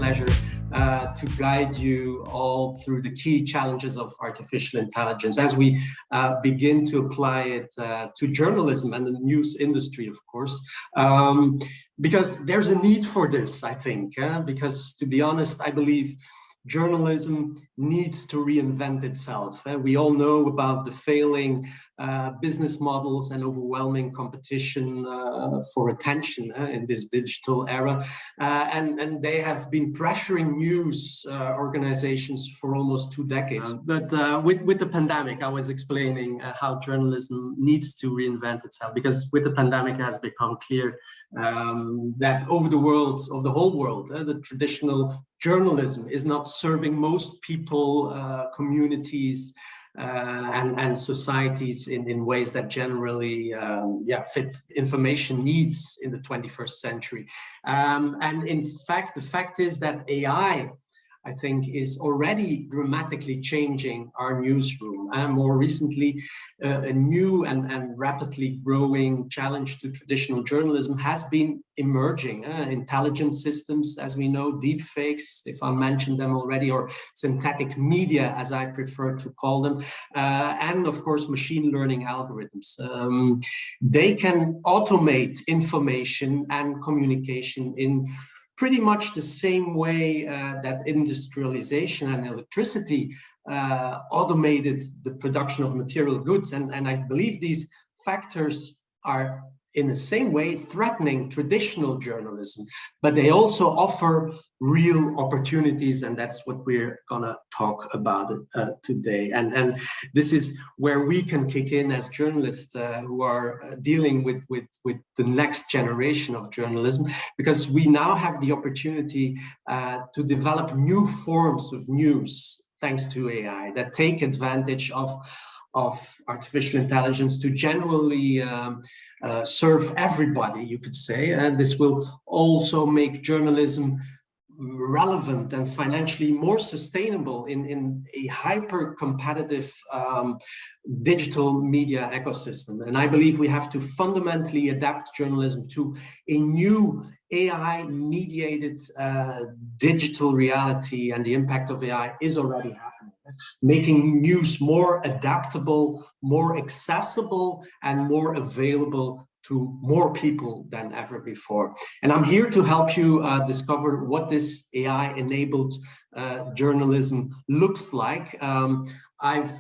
pleasure to guide you all through the key challenges of artificial intelligence as we begin to apply it to journalism and the news industry, of course. Because there's a need for this, I think, because to be honest, I believe journalism needs to reinvent itself. We all know about the failing business models and overwhelming competition for attention in this digital era. And they have been pressuring news organizations for almost 2 decades. But with the pandemic, I was explaining how journalism needs to reinvent itself, because with the pandemic it has become clear that over the world, of the whole world, the traditional journalism is not serving most people, communities, and societies in ways that generally fit information needs in the 21st century. And in fact, the fact is that AI, I think, is already dramatically changing our newsroom. And more recently, a new and rapidly growing challenge to traditional journalism has been emerging. Intelligent systems, as we know, deepfakes, if I mentioned them already, or synthetic media, as I prefer to call them, and of course, machine learning algorithms. They can automate information and communication in pretty much the same way that industrialization and electricity automated the production of material goods. And I believe these factors are in the same way threatening traditional journalism, but they also offer real opportunities, and that's what we're gonna talk about today. And this is where we can kick in as journalists who are dealing with the next generation of journalism, because we now have the opportunity to develop new forms of news thanks to AI that take advantage of artificial intelligence to generally serve everybody, you could say. And this will also make journalism relevant and financially more sustainable in a hyper-competitive digital media ecosystem. And I believe we have to fundamentally adapt journalism to a new AI-mediated digital reality, and the impact of AI is already happening, making news more adaptable, more accessible, and more available to more people than ever before. And I'm here to help you discover what this AI-enabled journalism looks like. I've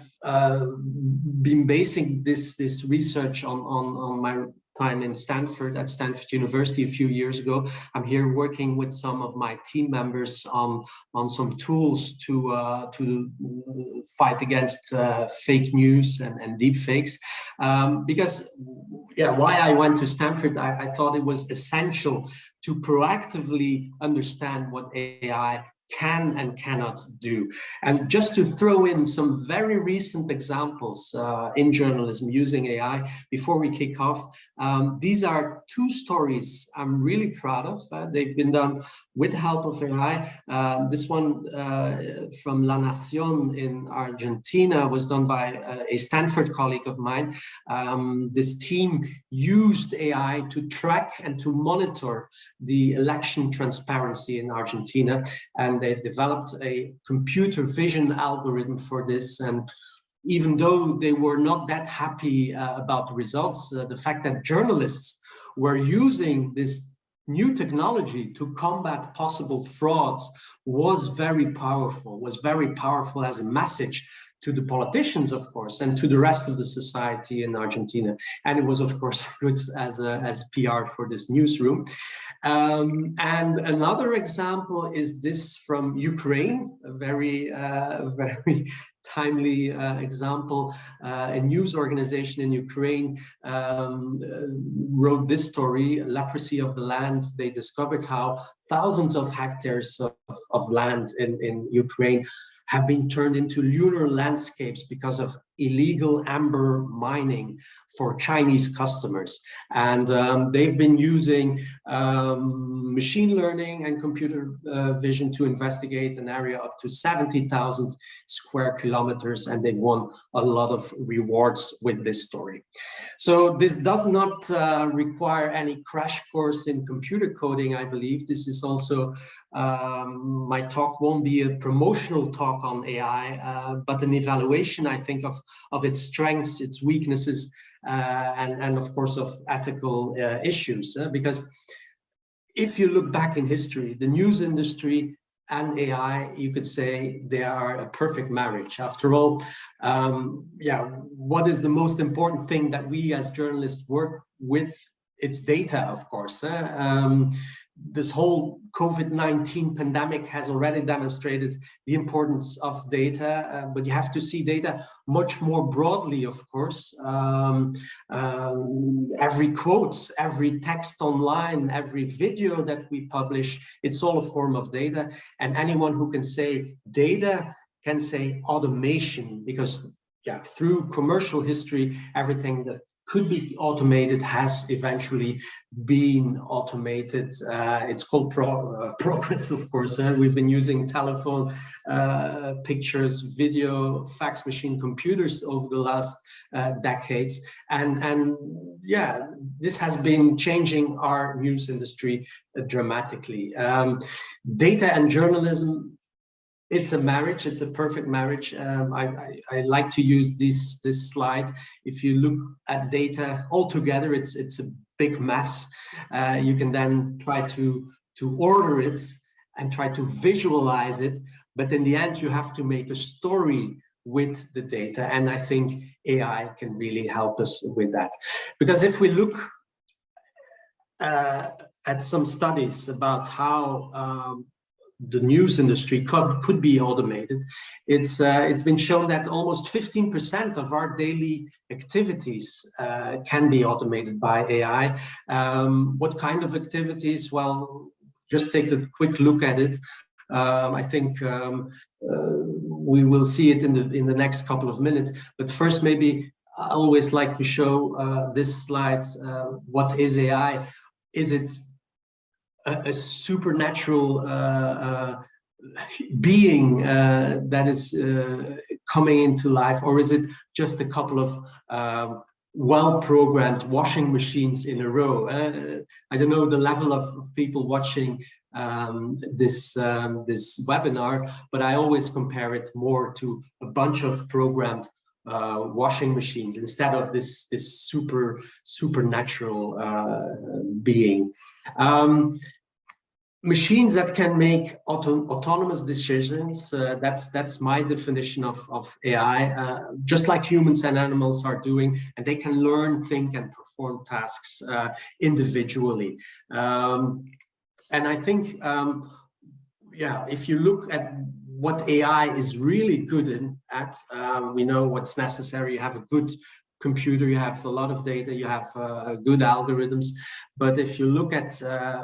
been basing this research on my time in at Stanford University a few years ago. I'm here working with some of my team members on some tools to fight against fake news and deep fakes. Because, why I went to Stanford, I thought it was essential to proactively understand what AI can and cannot do. And just to throw in some very recent examples in journalism using AI before we kick off, these are 2 stories I'm really proud of. They've been done with the help of AI. This one from La Nación in Argentina was done by a Stanford colleague of mine. This team used AI to track and to monitor the election transparency in Argentina, and they developed a computer vision algorithm for this. And even though they were not that happy about the results, the fact that journalists were using this new technology to combat possible frauds was very powerful as a message to the politicians, of course, and to the rest of the society in Argentina. And it was, of course, good as PR for this newsroom. And another example is this from Ukraine, a very timely example. A news organization in Ukraine wrote this story, Leprosy of the Land. They discovered how thousands of hectares of land in Ukraine have been turned into lunar landscapes because of illegal amber mining for Chinese customers. And they've been using machine learning and computer vision to investigate an area up to 70,000 square kilometers, and they've won a lot of rewards with this story. So this does not require any crash course in computer coding, I believe. This is also, my talk won't be a promotional talk on AI, but an evaluation, I think, of its strengths, its weaknesses, and of course of ethical issues. Because if you look back in history, the news industry and AI, you could say they are a perfect marriage. After all, what is the most important thing that we as journalists work with? It's data, of course. This whole COVID-19 pandemic has already demonstrated the importance of data, but you have to see data much more broadly, of course. Every quote, every text online, every video that we publish, it's all a form of data. And anyone who can say data can say automation, because through commercial history, everything that could be automated has eventually been automated. It's called progress, of course. We've been using telephone, pictures, video, fax machine, computers over the last decades. And this has been changing our news industry dramatically. Data and journalism, it's a marriage. It's a perfect marriage. I like to use this slide. If you look at data altogether, it's a big mess. You can then try to order it and try to visualize it, but in the end, you have to make a story with the data. And I think AI can really help us with that. Because if we look at some studies about how the news industry could be automated, it's been shown that almost 15% of our daily activities can be automated by AI. What kind of activities? Well, just take a quick look at it. I think we will see it in the next couple of minutes. But first, maybe I always like to show this slide. What is AI? Is it a supernatural being that is coming into life, or is it just a couple of well-programmed washing machines in a row? I don't know the level of people watching this webinar, but I always compare it more to a bunch of programmed washing machines instead of this supernatural being. Machines that can make autonomous decisions, that's my definition of AI, just like humans and animals are doing, and they can learn, think, and perform tasks individually. And I think, if you look at what AI is really good at, we know what's necessary. You have a good computer, you have a lot of data, you have good algorithms. But if you look at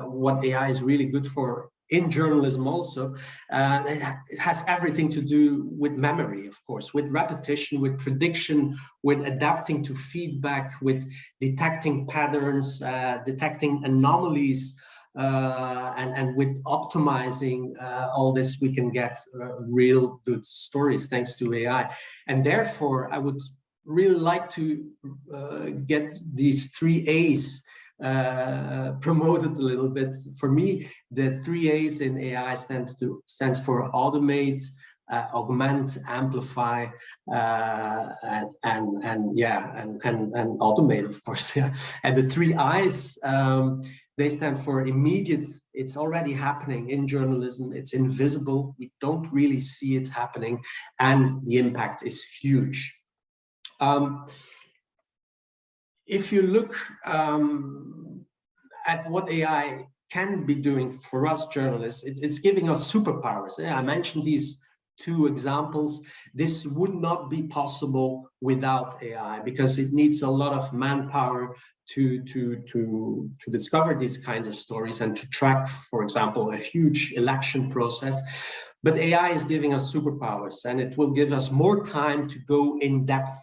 what AI is really good for in journalism also, it has everything to do with memory, of course, with repetition, with prediction, with adapting to feedback, with detecting patterns, detecting anomalies, and with optimizing all this, we can get real good stories thanks to AI. And therefore, I would really like to get these 3 A's promoted a little bit. For me, the 3 A's in AI stands for automate, augment, amplify, and automate, of course. Yeah. And the 3 I's, they stand for immediate. It's already happening in journalism. It's invisible. We don't really see it happening, and the impact is huge. If you look at what AI can be doing for us journalists, it's giving us superpowers. I mentioned these 2 examples. This would not be possible without AI, because it needs a lot of manpower to discover these kinds of stories and to track, for example, a huge election process. But AI is giving us superpowers, and it will give us more time to go in depth,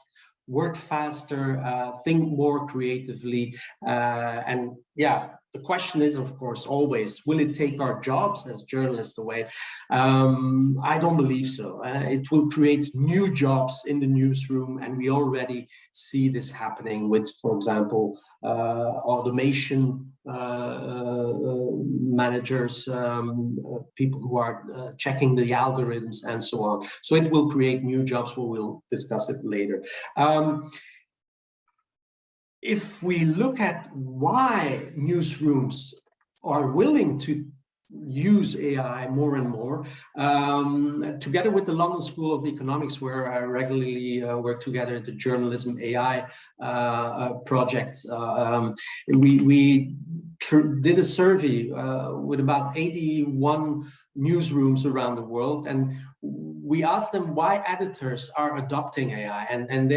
work faster, think more creatively, and yeah, the question is, of course, always, will it take our jobs as journalists away? I don't believe so. It will create new jobs in the newsroom, and we already see this happening with, for example, automation managers, people who are checking the algorithms and so on. So it will create new jobs. We'll discuss it later. If we look at why newsrooms are willing to use AI more and more, together with the London School of Economics, where I regularly work together at the Journalism AI project, we did a survey with about 81 newsrooms around the world, and we asked them why editors are adopting AI, and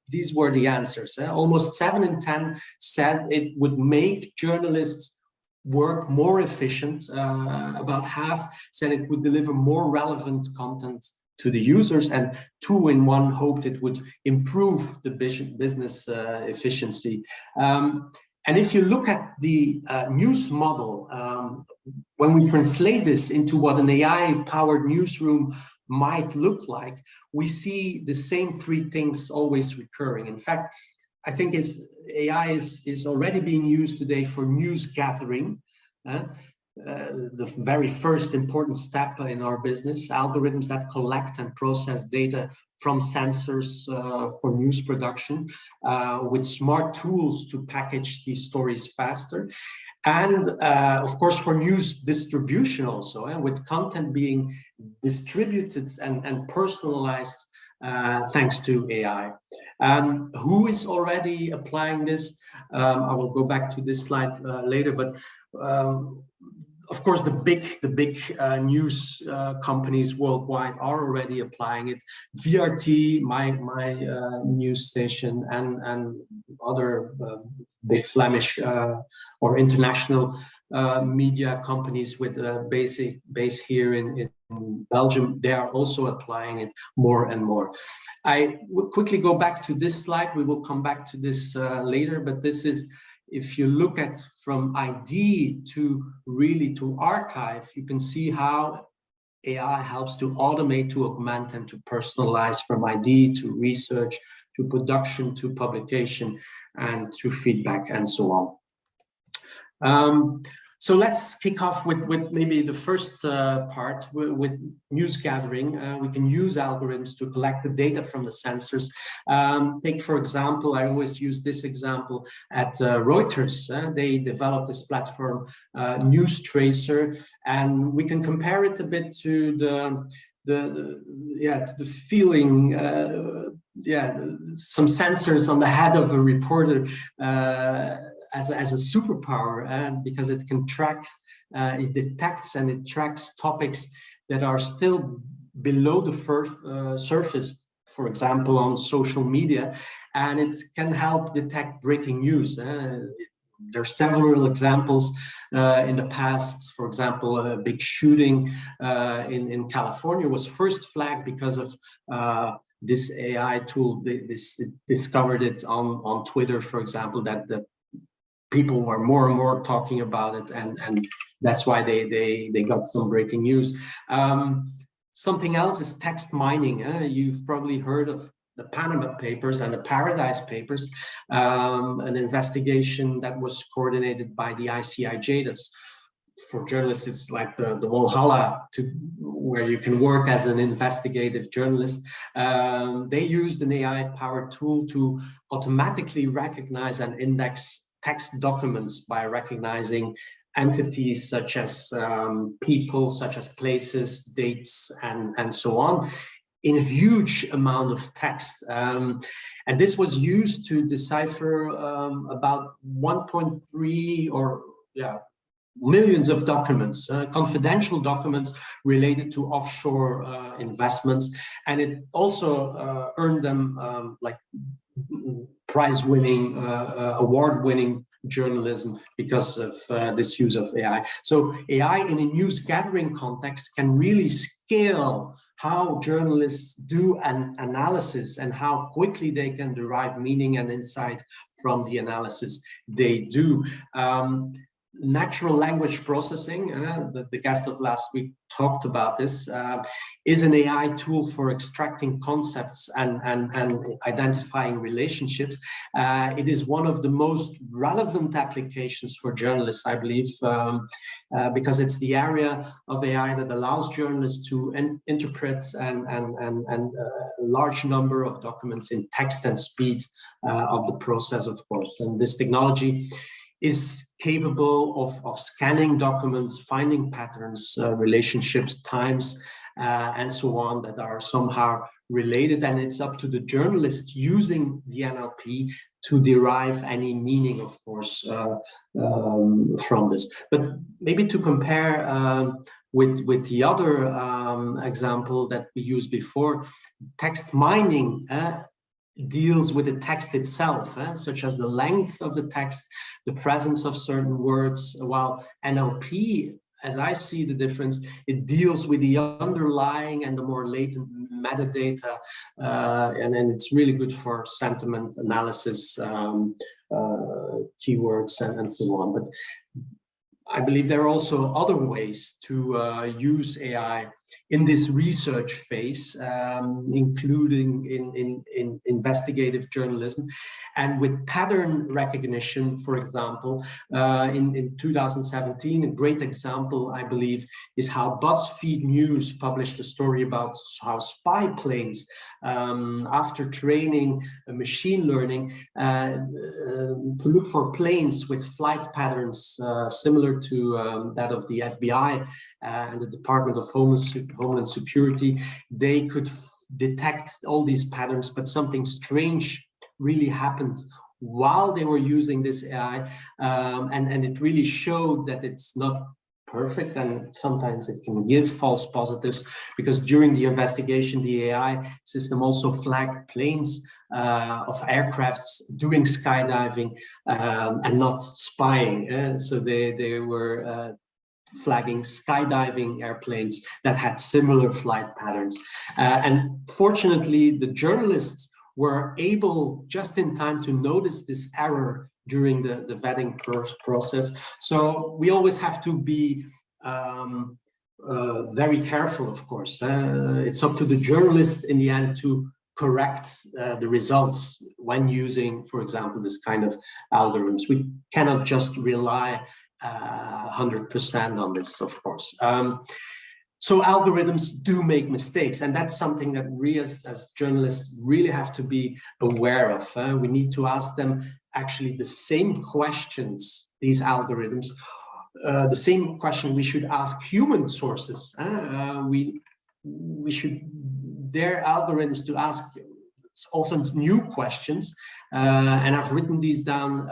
these were the answers. Almost 7 in 10 said it would make journalists work more efficient. About half said it would deliver more relevant content to the users, and 2 in 1 hoped it would improve the business efficiency. And if you look at the news model, when we translate this into what an AI-powered newsroom might look like, we see the same 3 things always recurring. In fact, I think AI is already being used today for news gathering, the very first important step in our business, algorithms that collect and process data from sensors for news production, with smart tools to package these stories faster. And of course, for news distribution also, with content being distributed and personalized thanks to AI. Who is already applying this? I will go back to this slide later, but of course, the big news companies worldwide are already applying it. VRT, my news station, and other big Flemish or international media companies with a base here in Belgium, they are also applying it more and more. I will quickly go back to this slide. We will come back to this later, but this is, if you look at from ID to really to archive, you can see how AI helps to automate, to augment, and to personalize, from ID to research, to production, to publication, and to feedback, and so on. So let's kick off with maybe the first part with news gathering. We can use algorithms to collect the data from the sensors. Take, for example, I always use this example at Reuters. They developed this platform, News Tracer, and we can compare it a bit to the feeling, some sensors on the head of a reporter, as a superpower, because it can track, it detects and it tracks topics that are still below the surface, for example, on social media, and it can help detect breaking news. There are several examples in the past. For example, a big shooting in California was first flagged because of this AI tool. This discovered it on Twitter, for example, that people were more and more talking about it, and that's why they got some breaking news. Something else is text mining. You've probably heard of the Panama Papers and the Paradise Papers, an investigation that was coordinated by the ICIJ. That's, for journalists, it's like the Valhalla where you can work as an investigative journalist. They used an AI-powered tool to automatically recognize and index text documents by recognizing entities such as people, such as places, dates, and so on, in a huge amount of text. And this was used to decipher about 1.3 millions of documents, confidential documents related to offshore investments. And it also earned them like prize-winning, award-winning journalism because of this use of AI. So AI in a news gathering context can really scale how journalists do an analysis and how quickly they can derive meaning and insight from the analysis they do. Natural language processing, the guest of last week talked about this, is an AI tool for extracting concepts and identifying relationships. It is one of the most relevant applications for journalists, I believe, because it's the area of AI that allows journalists to interpret a large number of documents in text and speed of the process, of course. And this technology is capable of scanning documents, finding patterns, relationships, times, and so on that are somehow related. And it's up to the journalist using the NLP to derive any meaning, of course, from this. But maybe to compare with the other example that we used before, text mining deals with the text itself, such as the length of the text, the presence of certain words, while NLP, as I see the difference, it deals with the underlying and the more latent metadata, and then it's really good for sentiment analysis, keywords, and so on. But I believe there are also other ways to use AI in this research phase, including in investigative journalism. And with pattern recognition, for example, in 2017, a great example, I believe, is how BuzzFeed News published a story about how spy planes, after training machine learning, to look for planes with flight patterns similar to that of the FBI and the Department of Homeland Security, they could detect all these patterns, but something strange really happened while they were using this AI, and it really showed that it's not perfect, and sometimes it can give false positives, because during the investigation, the AI system also flagged planes of aircrafts doing skydiving and not spying. So they were flagging skydiving airplanes that had similar flight patterns. And fortunately, the journalists were able just in time to notice this error during the vetting process. So we always have to be very careful, of course. It's up to the journalist in the end to correct the results when using, for example, this kind of algorithms. We cannot just rely 100% on this, of course. So algorithms do make mistakes, and that's something that we as journalists really have to be aware of. We need to ask them actually the same questions, these algorithms, the same question we should ask human sources. We should dare algorithms to ask also new questions, and I've written these down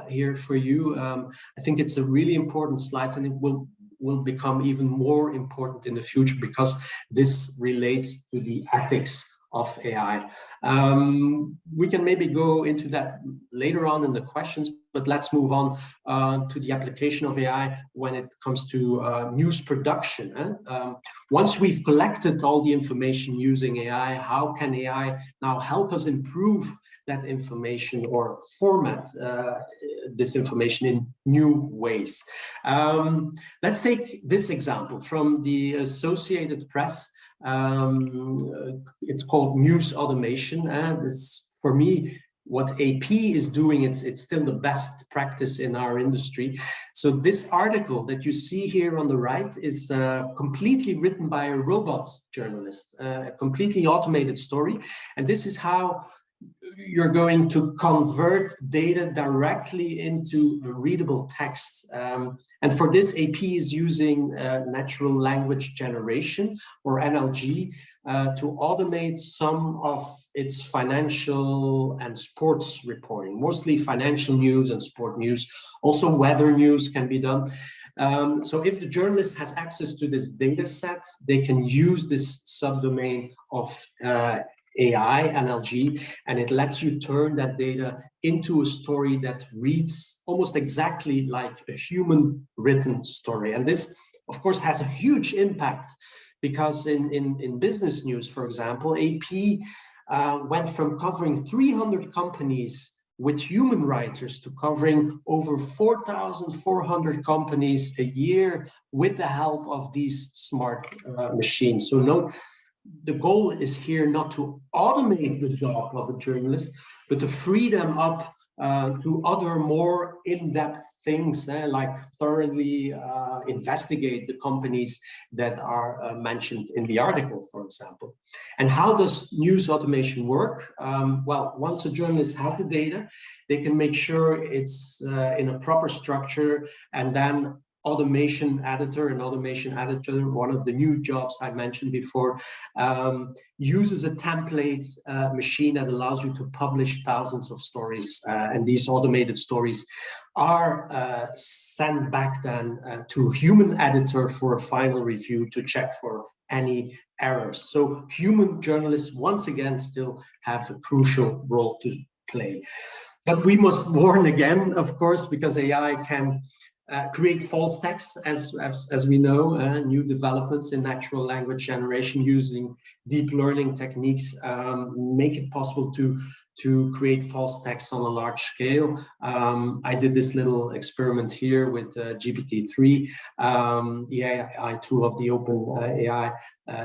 here for you. I think it's a really important slide, and it will become even more important in the future because this relates to the ethics of AI. We can maybe go into that later on in the questions, but let's move on to the application of AI when it comes to news production. Once we've collected all the information using AI, how can AI now help us improve that information or format this information in new ways? Let's take this example from the Associated Press. It's called news automation. This, for me, what AP is doing, it's still the best practice in our industry. So this article that you see here on the right is completely written by a robot journalist, a completely automated story. And this is how you're going to convert data directly into readable text. And for this, AP is using natural language generation, or NLG, to automate some of its financial and sports reporting, mostly financial news and sport news. Also weather news can be done. So if the journalist has access to this data set, they can use this subdomain of AI, NLG, and it lets you turn that data into a story that reads almost exactly like a human written story. And this, of course, has a huge impact because in business news, for example, AP went from covering 300 companies with human writers to covering over 4,400 companies a year with the help of these smart machines. So the goal is here not to automate the job of a journalist, but to free them up to other more in-depth things, like thoroughly investigate the companies that are mentioned in the article, for example. And how does news automation work? Well, once a journalist has the data, they can make sure it's in a proper structure, and then automation editor, one of the new jobs I mentioned before, uses a template machine that allows you to publish thousands of stories. And these automated stories are sent back then to a human editor for a final review to check for any errors. So human journalists, once again, still have a crucial role to play. But we must warn again, of course, because AI can create false text, as we know, new developments in natural language generation using deep learning techniques make it possible to create false text on a large scale. I did this little experiment here with GPT-3, the AI tool of the Open AI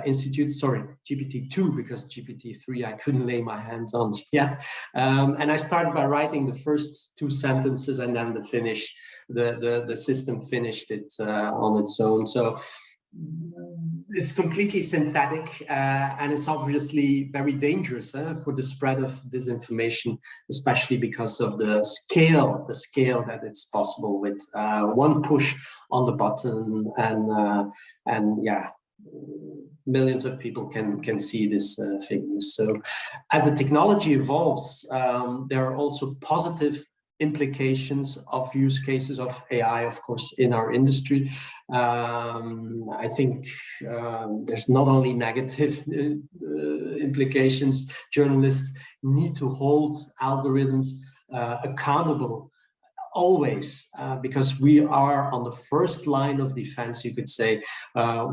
Institute, sorry, GPT-2, because GPT-3 I couldn't lay my hands on yet. And I started by writing the first 2 sentences, and then the system finished it on its own. So it's completely synthetic, and it's obviously very dangerous for the spread of disinformation, especially because of the scale that it's possible with one push on the button, and yeah, millions of people can see this fake news. So as the technology evolves, there are also positive implications of use cases of AI, of course, in our industry. I think there's not only negative implications. Journalists need to hold algorithms accountable always, because we are on the first line of defense, you could say,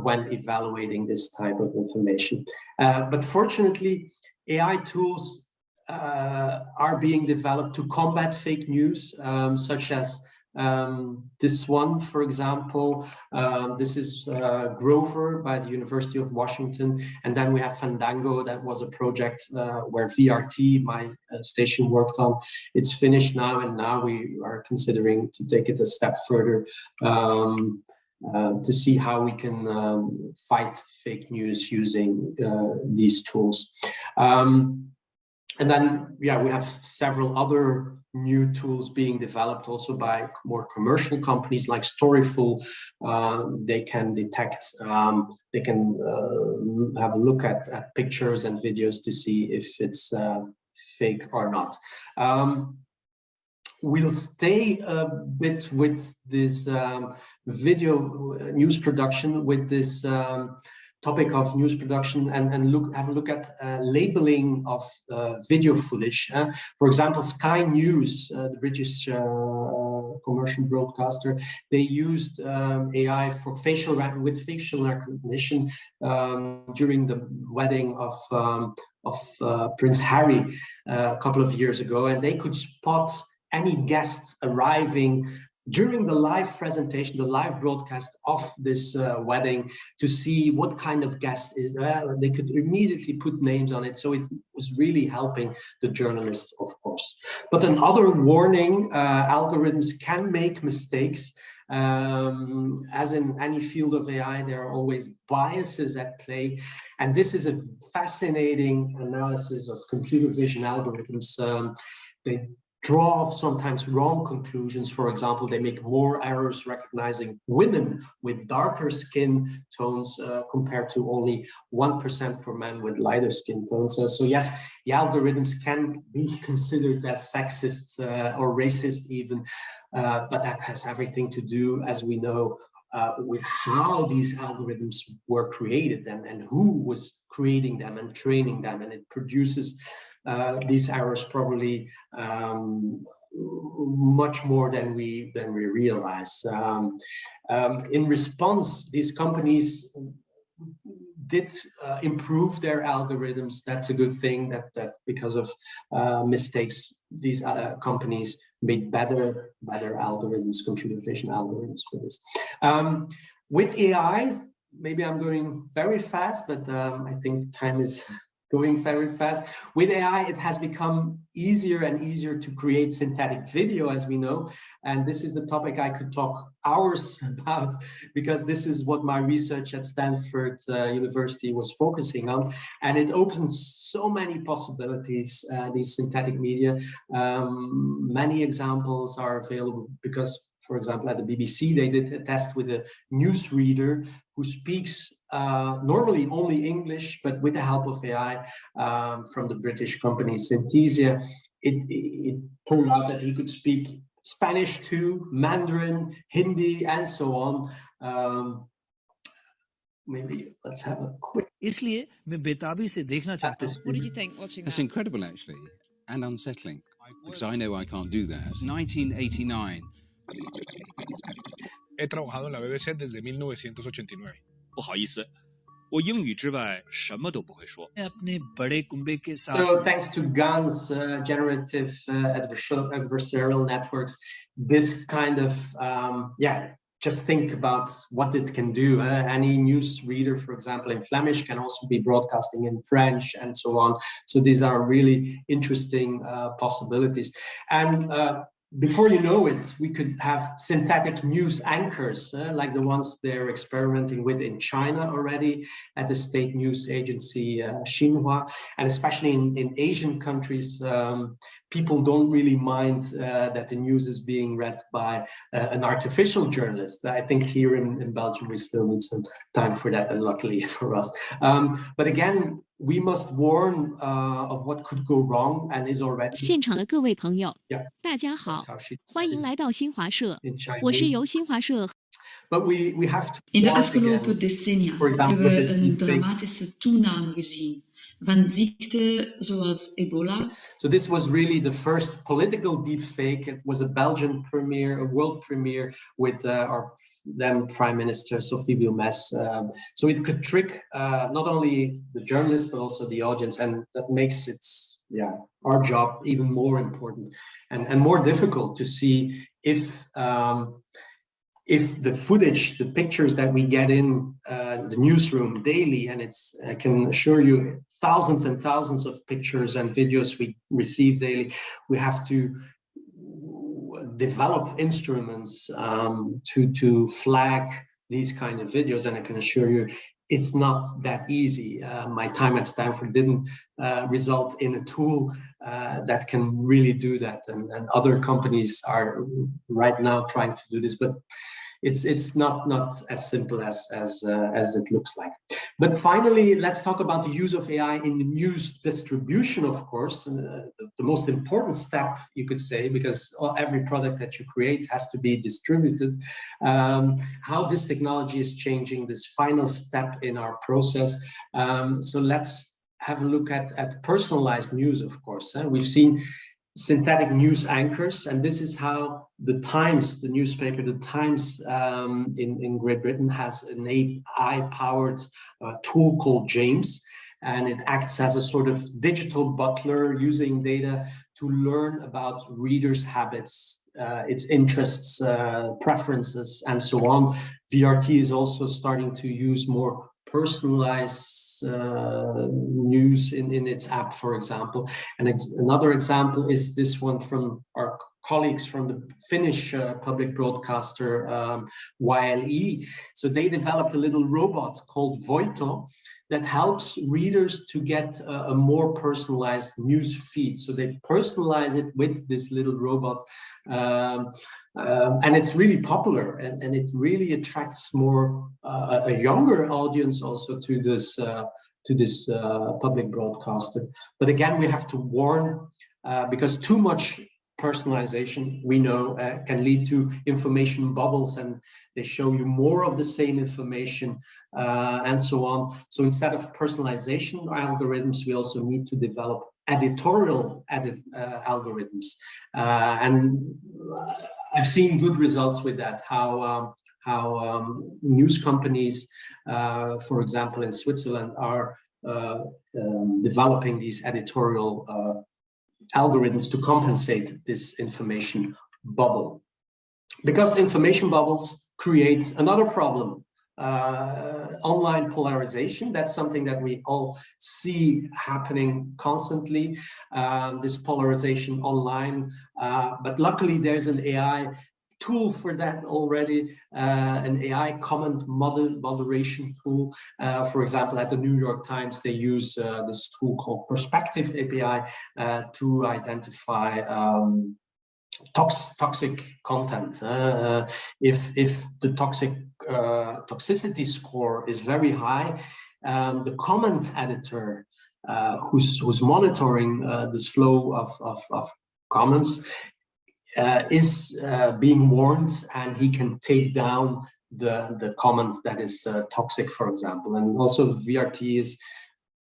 when evaluating this type of information. But fortunately, AI tools are being developed to combat fake news, such as this one, for example. This is Grover by the University of Washington. And then we have Fandango. That was a project where VRT, my station, worked on. It's finished now, and now we are considering to take it a step further to see how we can fight fake news using these tools. And then, yeah, we have several other new tools being developed also by more commercial companies like Storyful. They can detect, they can have a look at pictures and videos to see if it's fake or not. We'll stay a bit with this video news production, with this topic of news production, and have a look at labeling of video footage. For example, Sky News, the British commercial broadcaster, they used AI for facial recognition during the wedding of Prince Harry a couple of years ago, and they could spot any guests arriving during the live presentation, the live broadcast of this wedding, to see what kind of guest is there. They could immediately put names on it. So it was really helping the journalists, of course. But another warning, algorithms can make mistakes. As in any field of AI, there are always biases at play. And this is a fascinating analysis of computer vision algorithms. They draw sometimes wrong conclusions. For example, they make more errors recognizing women with darker skin tones compared to only 1% for men with lighter skin tones. So yes, the algorithms can be considered as sexist or racist even, but that has everything to do, as we know, with how these algorithms were created and who was creating them and training them, and it produces these errors probably much more than we realize. In response, these companies did improve their algorithms. That's a good thing, that because of mistakes, these companies made better algorithms, computer vision algorithms for this. With AI, maybe I'm going very fast, but I think time is going very fast. With AI, it has become easier and easier to create synthetic video, as we know. And this is the topic I could talk hours about, because this is what my research at Stanford University was focusing on. And it opens so many possibilities, these synthetic media. Many examples are available because, for example, at the BBC, they did a test with a newsreader who speaks normally only English, but with the help of AI from the British company Synthesia, it turned out that he could speak Spanish too, Mandarin, Hindi, and so on. Maybe let's have a quick. इसलिए मैं बेताबी से देखना चाहता हूँ. What did you think watching that? That's incredible, actually, and unsettling, because I know I can't do that. 1989. He trabajado en la BBC desde 1989. 不好意思，我英语之外什么都不会说。 मैं अपने बड़े कुंबे के साथ. So thanks to GAN's generative adversarial networks, this kind of, just think about what it can do. Any news reader, for example, in Flemish can also be broadcasting in French and so on. So these are really interesting possibilities. And before you know it, we could have synthetic news anchors, like the ones they're experimenting with in China already at the state news agency Xinhua. And especially in Asian countries, people don't really mind that the news is being read by an artificial journalist. I think here in Belgium, we still need some time for that, and luckily for us. But again, we must warn of what could go wrong and is already. 现场的各位朋友，大家好，欢迎来到新华社，我是由新华社。 But we have to. In de afgelopen decennia hebben we een dramatische toename gezien van ziekten zoals ebola. So this was really the first political deepfake. It was a Belgian premiere, a world premiere with our then Prime Minister Sophie Wilmès. So it could trick not only the journalists but also the audience, and that makes it, our job even more important and more difficult to see if the footage, the pictures that we get in the newsroom daily, and I can assure you thousands and thousands of pictures and videos we receive daily, we have to develop instruments to flag these kind of videos, and I can assure you it's not that easy. My time at Stanford didn't result in a tool that can really do that, and other companies are right now trying to do this, but it's not as simple as it looks like. But finally, let's talk about the use of AI in the news distribution, of course, the most important step, you could say, because every product that you create has to be distributed. How this technology is changing, this final step in our process. So let's have a look at personalized news, of course. We've seen synthetic news anchors, and this is how the Times, the newspaper, the Times in Great Britain has an AI-powered tool called James, and it acts as a sort of digital butler using data to learn about readers' habits, its interests, preferences, and so on. VRT is also starting to use more personalized news in its app, for example. And another example is this one from our colleagues from the Finnish public broadcaster YLE. So they developed a little robot called Voito that helps readers to get a more personalized news feed. So they personalize it with this little robot, and it's really popular, and it really attracts more a younger audience also to this public broadcaster. But again, we have to warn because too much personalization, we know, can lead to information bubbles, and they show you more of the same information and so on. So instead of personalization algorithms, we also need to develop editorial algorithms. And I've seen good results with that, how news companies, for example, in Switzerland, are developing these editorial algorithms to compensate this information bubble. Because information bubbles create another problem, online polarization. That's something that we all see happening constantly, this polarization online. But luckily there's an AI tool for that already, an AI comment moderation tool. For example, at the New York Times, they use this tool called Perspective API to identify toxic content. If the toxicity score is very high, the comment editor who's monitoring this flow of comments is being warned, and he can take down the comment that is toxic, for example. And also VRT is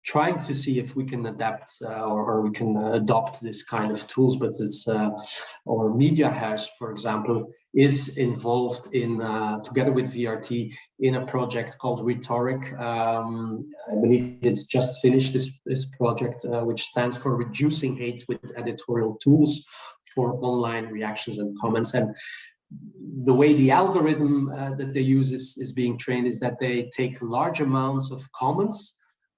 trying to see if we can adapt or we can adopt this kind of tools, but it's or Media House, for example, is involved in together with VRT in a project called Rhetoric. I believe it's just finished, this project, which stands for Reducing Hate with Editorial Tools for Online Reactions and Comments. And the way the algorithm that they use is being trained is that they take large amounts of comments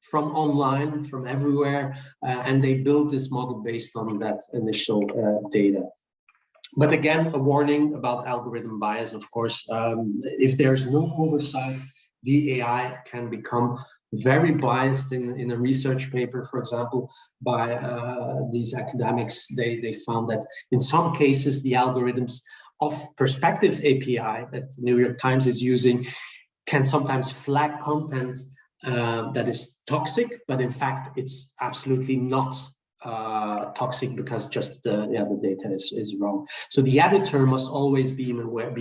from online, from everywhere, and they build this model based on that initial data. But again, a warning about algorithm bias, of course. If there's no oversight, the AI can become very biased. In a research paper, for example, by these academics, they found that in some cases, the algorithms of Perspective API that the New York Times is using can sometimes flag content that is toxic, but in fact, it's absolutely not toxic because just the data is wrong. So the editor must always be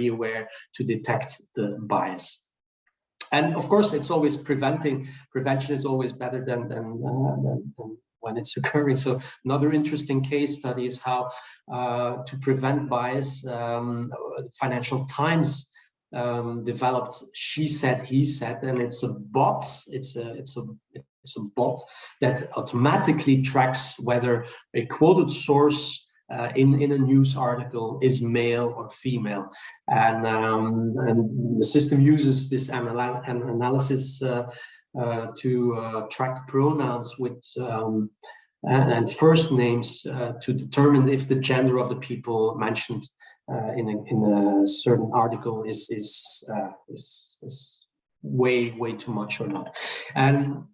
aware to detect the bias. And of course, it's always prevention is always better than when it's occurring. So another interesting case study is how to prevent bias. Financial Times developed She Said, He Said, and it's a bot. It's a bot that automatically tracks whether a quoted source in a news article is male or female, and the system uses this analysis to track pronouns with and first names to determine if the gender of the people mentioned in a certain article is way too much or not. And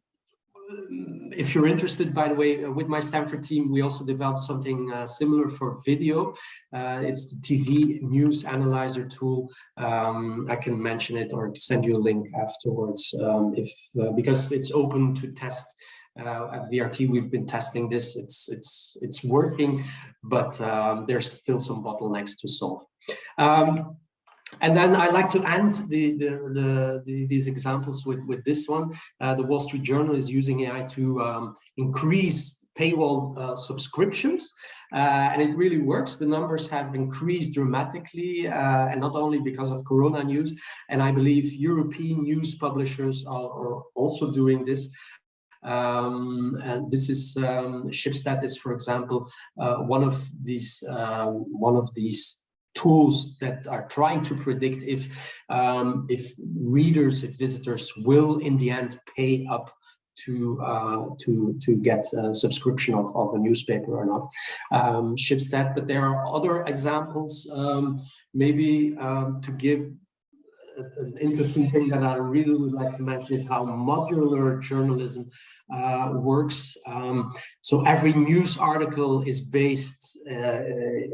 if you're interested, by the way, with my Stanford team, we also developed something similar for video. It's the TV news analyzer tool. I can mention it or send you a link afterwards because it's open to test. At VRT, we've been testing this. It's working, but there's still some bottlenecks to solve. And then I like to end these examples with this one. The Wall Street Journal is using AI to increase paywall subscriptions, and it really works. The numbers have increased dramatically, and not only because of Corona news. And I believe European news publishers are also doing this. And this is Shipstat is, for example, one of these tools that are trying to predict if visitors will in the end pay up to get a subscription of a newspaper or not. Shipstat, but there are other examples. Maybe to give an interesting thing that I really would like to mention is how modular journalism works. So every news article is based,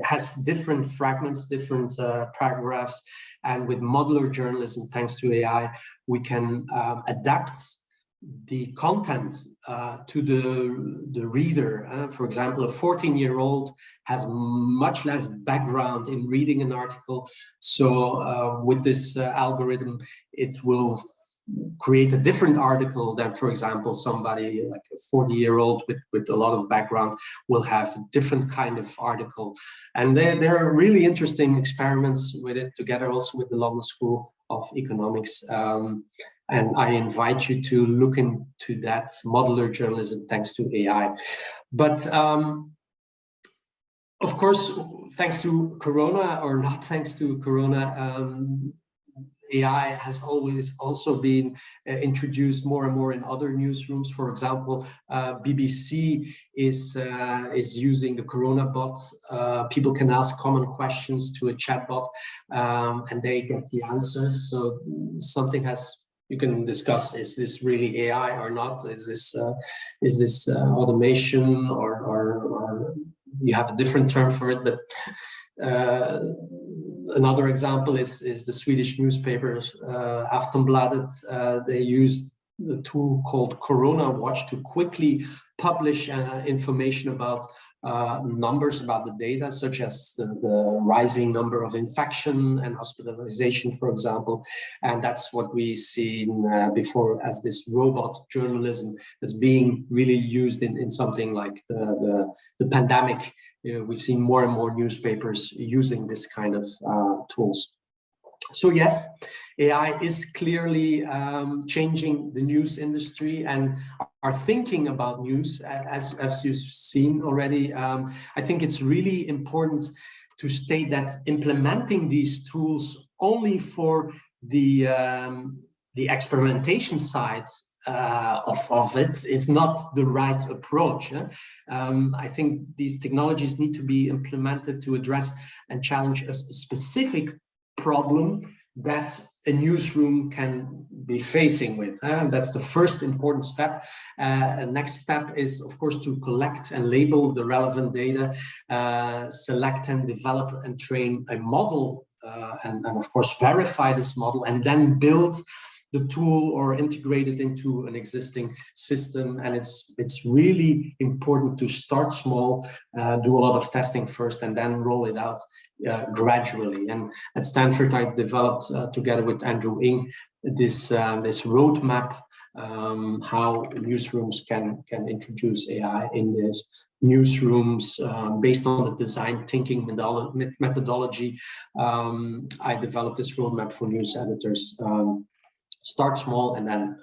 has different fragments, different paragraphs, and with modular journalism, thanks to AI, we can adapt the content to the reader. For example, a 14-year-old has much less background in reading an article. So with this algorithm, it will create a different article than, for example, somebody like a 40-year-old with a lot of background will have a different kind of article. And there are really interesting experiments with it together also with the London School of Economics. And I invite you to look into that modular journalism thanks to AI. But of course, thanks to Corona or not thanks to Corona, AI has always also been introduced more and more in other newsrooms. For example, BBC is using the Corona bot. People can ask common questions to a chat bot, and they get the answers. So something you can discuss: is this really AI or not? Is this automation, or you have a different term for it? But another example is the Swedish newspapers, Aftonbladet. They used the tool called Corona Watch to quickly publish information about numbers, about the data, such as the rising number of infection and hospitalization, for example. And that's what we've seen before as this robot journalism is being really used in something like the pandemic. We've seen more and more newspapers using this kind of tools. So yes, AI is clearly changing the news industry and our thinking about news, as you've seen already. I think it's really important to state that implementing these tools only for the experimentation side of it is not the right approach. I think these technologies need to be implemented to address and challenge a specific problem that a newsroom can be facing with. That's the first important step. Next step is, of course, to collect and label the relevant data, select and develop and train a model, and of course verify this model, and then build the tool or integrate it into an existing system. And it's really important to start small, do a lot of testing first, and then roll it out gradually. And at Stanford, I developed together with Andrew Ng this roadmap how newsrooms can introduce AI in these newsrooms based on the design thinking methodology. I developed this roadmap for news editors. Start small and then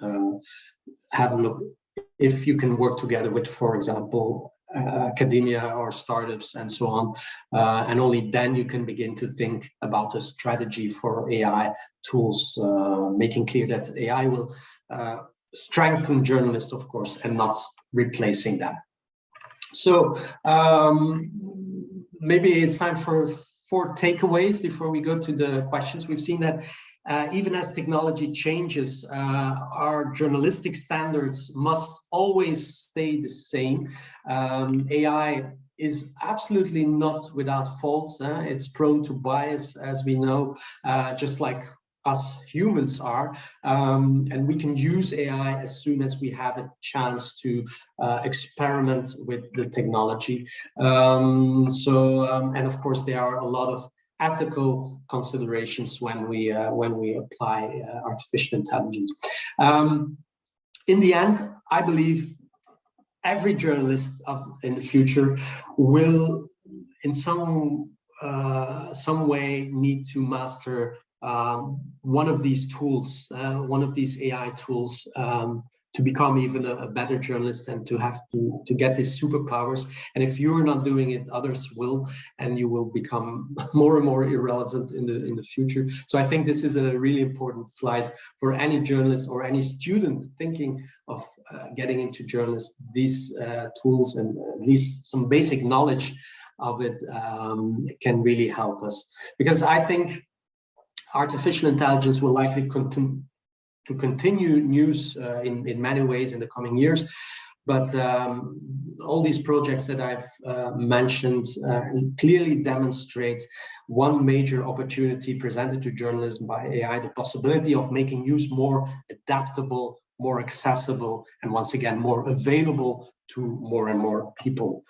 have a look if you can work together with, for example, academia or startups and so on, and only then you can begin to think about a strategy for AI tools, making clear that AI will strengthen journalists, of course, and not replacing them. So maybe it's time for 4 takeaways before we go to the questions. We've seen that even as technology changes, our journalistic standards must always stay the same. AI is absolutely not without faults. It's prone to bias, as we know, just like us humans are. And we can use AI as soon as we have a chance to experiment with the technology. And of course, there are a lot of ethical considerations when we apply artificial intelligence. In the end, I believe every journalist in the future will, in some way, need to master one of these tools, one of these AI tools, to become even a better journalist and to have to get these superpowers. And if you're not doing it, others will, and you will become more and more irrelevant in the future. So I think this is a really important slide for any journalist or any student thinking of getting into journalism. These tools and at least some basic knowledge of it can really help us, because I think artificial intelligence will likely continue news in many ways in the coming years. But all these projects that I've mentioned clearly demonstrate one major opportunity presented to journalism by AI, the possibility of making news more adaptable, more accessible, and once again, more available to more and more people.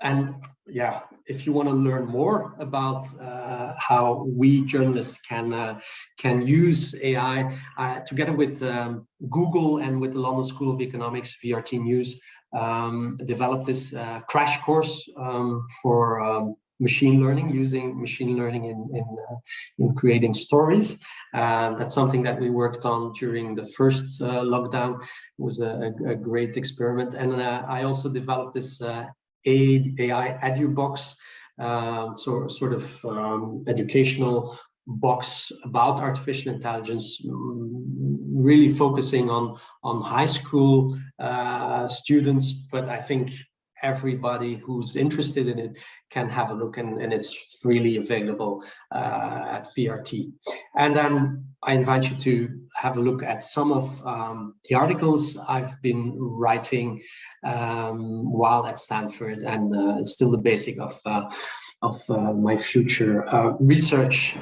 And yeah, if you want to learn more about how we journalists can use AI, together with Google and with the London School of Economics, VRT News developed this crash course for machine learning, using machine learning in creating stories. That's something that we worked on during the first lockdown. It was a great experiment. And I also developed this AI edu box, sort of educational box about artificial intelligence, really focusing on high school students, but I think everybody who's interested in it can have a look, and it's freely available at VRT. And then I invite you to have a look at some of the articles I've been writing while at Stanford, and it's still the basic of my future research.